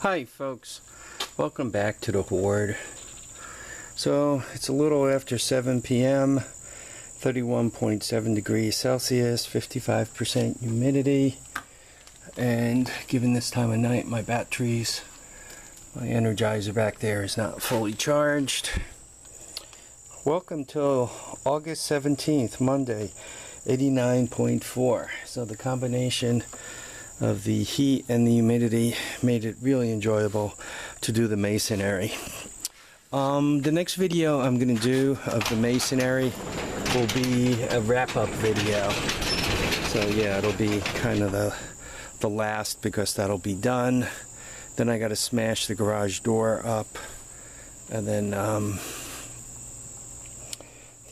Hi folks, welcome back to the Horde. So it's a little after 7 p.m, 31.7 degrees Celsius, 55% humidity, and given this time of night, my batteries, my Energizer back there is not fully charged. Welcome to August 17th, Monday, 89.4. So the combination of the heat and the humidity made it really enjoyable to do the masonry. The next video I'm going to do of the masonry will be a wrap-up video. So yeah, it'll be kind of the last, because that'll be done. Then I got to smash the garage door up, and then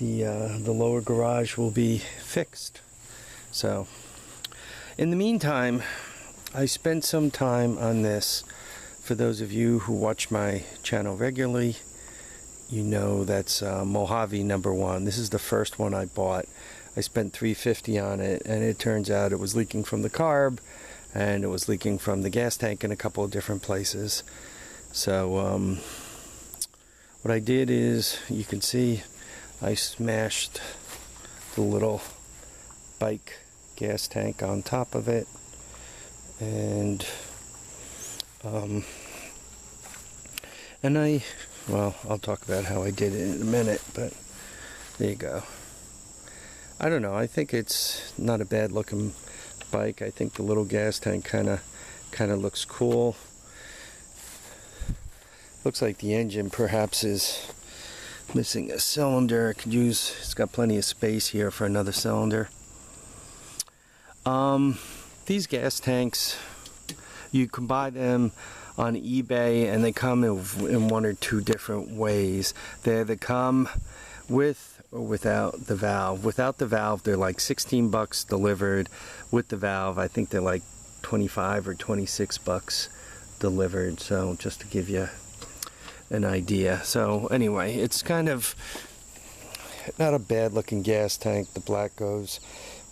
the lower garage will be fixed. So in the meantime, I spent some time on this. For those of you who watch my channel regularly, you know that's Mojave #1. This is the first one I bought. I spent $350 on it, and it turns out it was leaking from the carb, and it was leaking from the gas tank in a couple of different places. So what I did is, you can see, I smashed the little bike gas tank on top of it, and I'll talk about how I did it in a minute, but there you go. I don't know, I think it's not a bad looking bike. I think the little gas tank kind of looks cool. Looks like the engine perhaps is missing a cylinder. It's got plenty of space here for another cylinder. These gas tanks, you can buy them on eBay, and they come in one or two different ways. They either come with or without the valve. Without the valve, they're like 16 bucks delivered. With the valve, I think they're like 25 or 26 bucks delivered. So just to give you an idea. So anyway, it's kind of not a bad looking gas tank. The black goes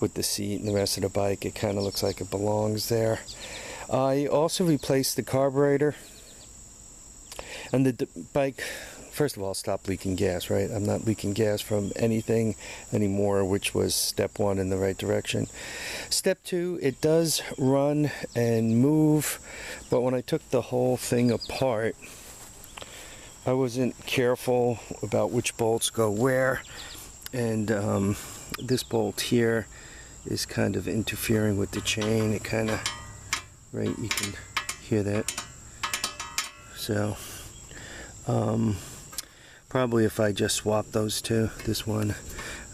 with the seat and the rest of the bike. It kind of looks like it belongs there. I also replaced the carburetor, and the bike, first of all, stopped leaking gas, right? I'm not leaking gas from anything anymore, which was step one in the right direction. Step two, it does run and move, but when I took the whole thing apart, I wasn't careful about which bolts go where, and this bolt here is kind of interfering with the chain. It kind of, right, you can hear that. So probably if I just swap those two, this one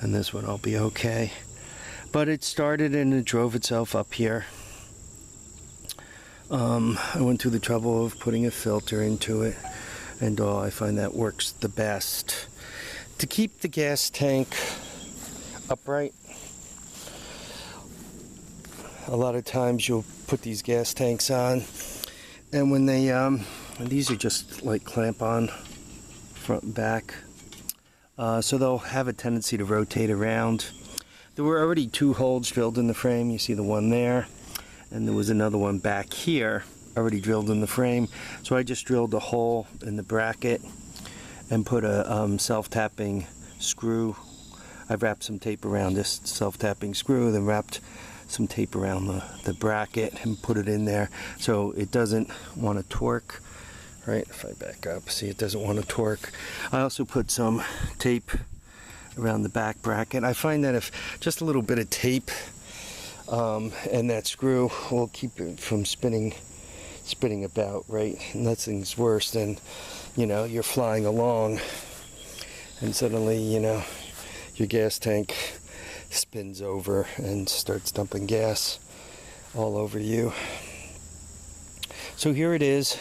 and this one, I'll be okay. But it started and it drove itself up here. I went through the trouble of putting a filter into it, and I find that works the best. To keep the gas tank upright, a lot of times you'll put these gas tanks on, and when they these are just like clamp on front and back, so they'll have a tendency to rotate around. There were already two holes drilled in the frame. You see the one there, and there was another one back here already drilled in the frame. So I just drilled a hole in the bracket and put a self-tapping screw. I've wrapped some tape around this self-tapping screw, then wrapped some tape around the bracket and put it in there so it doesn't want to torque. Right, if I back up, see, it doesn't want to torque. I also put some tape around the back bracket. I find that if just a little bit of tape and that screw will keep it from spinning about, right? Nothing's worse than, you're flying along and suddenly, your gas tank spins over and starts dumping gas all over you. So here it is,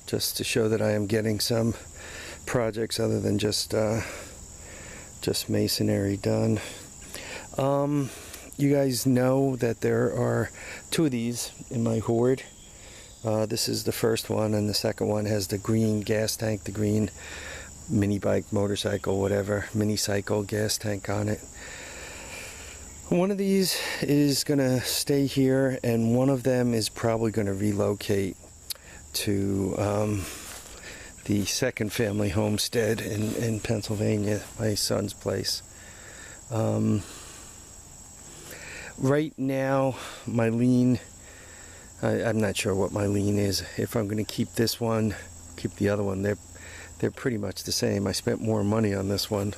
just to show that I am getting some projects other than just masonry done. You guys know that there are two of these in my Horde. This is the first one, and the second one has the green gas tank, the green mini bike, motorcycle, whatever, mini cycle gas tank on it. One of these is gonna stay here, and one of them is probably gonna relocate to the second family homestead in Pennsylvania, my son's place. Right now, my lean, I'm not sure what my lean is. If I'm going to keep this one, keep the other one, they're pretty much the same. I spent more money on this one,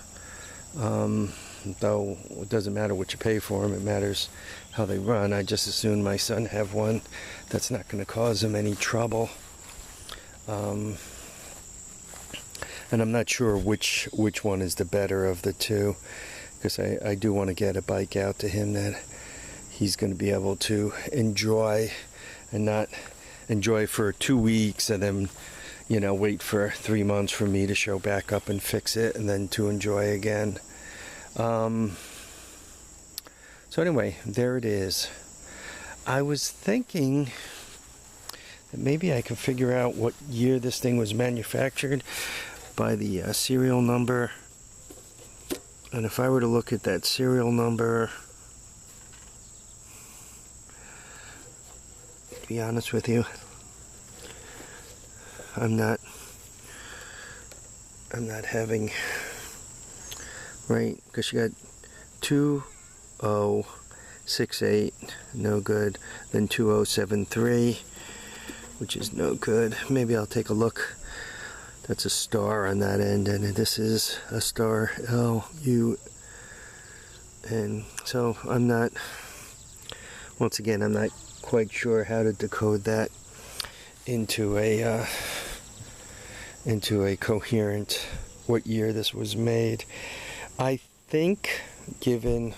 though it doesn't matter what you pay for them, it matters how they run. I just assume my son have one that's not going to cause him any trouble. And I'm not sure which one is the better of the two, because I do want to get a bike out to him that he's going to be able to enjoy, and not enjoy for 2 weeks and then, you know, wait for 3 months for me to show back up and fix it, and then to enjoy again. So anyway, there it is. I was thinking that maybe I could figure out what year this thing was manufactured by the serial number. And if I were to look at that serial number, to be honest with you, I'm not having, right, because you got 2068, no good, then 2073, which is no good. Maybe I'll take a look. That's a star on that end, and this is a star LU. And so I'm not, once again, I'm not quite sure how to decode that into a coherent, what year this was made. I think, given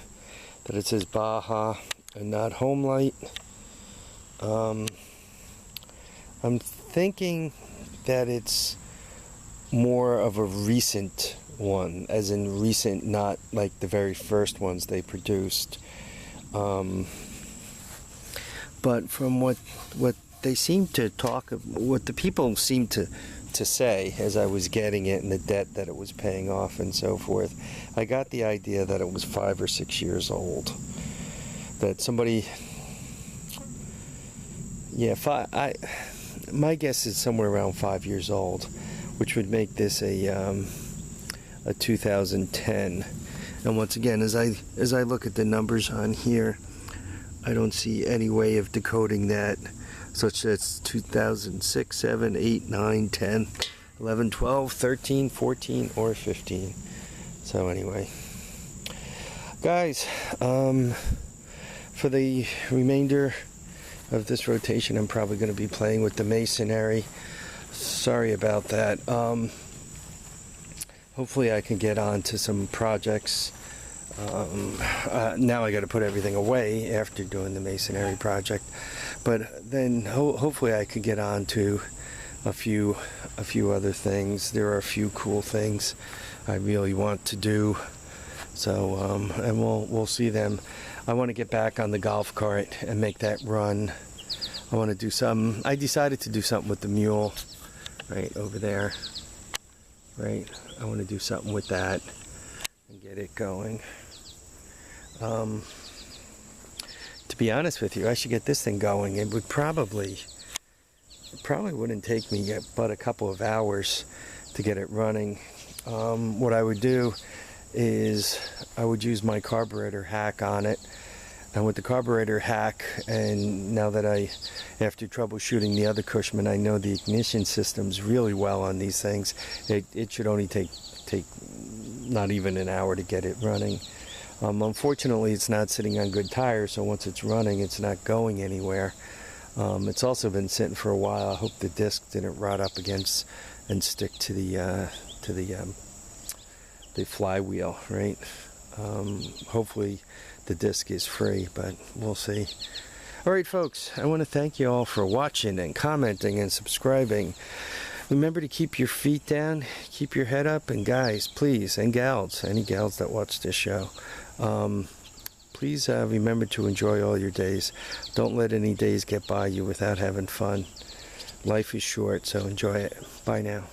that it says Baja and not Home Light, I'm thinking that it's more of a recent one, as in recent, not like the very first ones they produced. But from what they seem to talk of, what the people seem to say as I was getting it, and the debt that it was paying off and so forth, I got the idea that it was 5 or 6 years old. That somebody, yeah, my guess is somewhere around 5 years old, which would make this a 2010. And once again, as I look at the numbers on here, I don't see any way of decoding that, such that it's 2006, 7, 8, 9, 10, 11, 12, 13, 14, or 15. So anyway, guys, for the remainder of this rotation, I'm probably going to be playing with the masonry. Sorry about that. Hopefully I can get on to some projects. Now I got to put everything away after doing the masonry project, but then hopefully I could get on to a few other things. There are a few cool things I really want to do, so and we'll see them. I want to get back on the golf cart and make that run. I want to do something. I decided to do something with the mule right over there, right? I want to do something with that and get it going. To be honest with you, I should get this thing going. It probably wouldn't take me but a couple of hours to get it running. What I would do is I would use my carburetor hack on it, and with the carburetor hack, and now that after troubleshooting the other Cushman, I know the ignition systems really well on these things. It should only take not even an hour to get it running. Unfortunately, it's not sitting on good tires, so once it's running, it's not going anywhere. It's also been sitting for a while. I hope the disc didn't rot up against and stick to the flywheel, right? Hopefully the disc is free, but we'll see. All right, folks, I want to thank you all for watching and commenting and subscribing. Remember to keep your feet down, keep your head up, and guys, please, and gals, any gals that watch this show, please remember to enjoy all your days. Don't let any days get by you without having fun. Life is short, so enjoy it. Bye now.